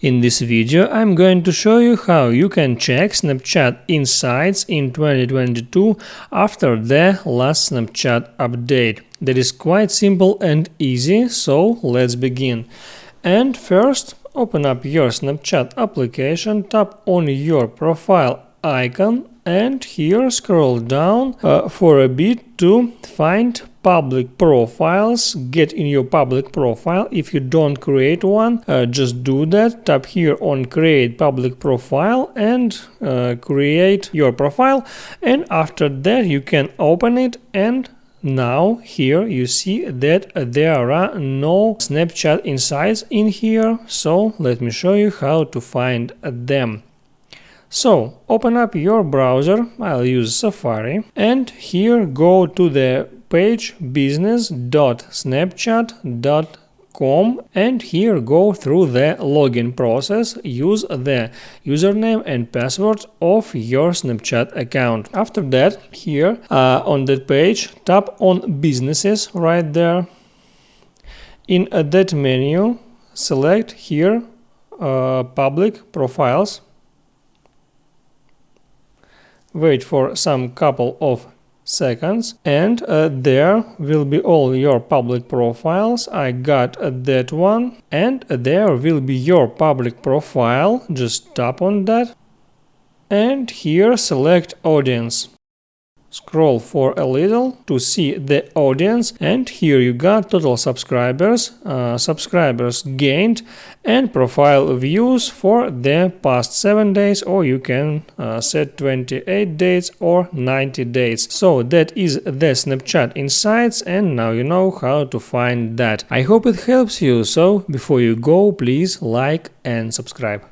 In this video, I'm going to show you how you can check Snapchat Insights in 2022 after the last Snapchat update. That is quite simple and easy, so let's begin. And first, open up your Snapchat application, tap on your profile icon, and here scroll down for a bit to find public profiles. Get in your public profile. If you don't create one, just do that. Tap here on create public profile and create your profile, and after that you can open it, and now here you see that there are no Snapchat Insights in here, so let me show you how to find them. So open up your browser, I'll use Safari, and here go to the page business.snapchat.com, and here go through the login process. Use the username and password of your Snapchat account. After that, here on that page, tap on businesses right there. In that menu, select here public profiles. Wait for some couple of seconds, and there will be all your public profiles. I got that one, and there will be your public profile. Just tap on that, and here select audience. Scroll for a little to see the audience, and here you got total subscribers, subscribers gained, and profile views for the past 7 days, or you can set 28 days or 90 days. So that is the Snapchat Insights, and now you know how to find that. I hope it helps you, so before you go, please like and subscribe.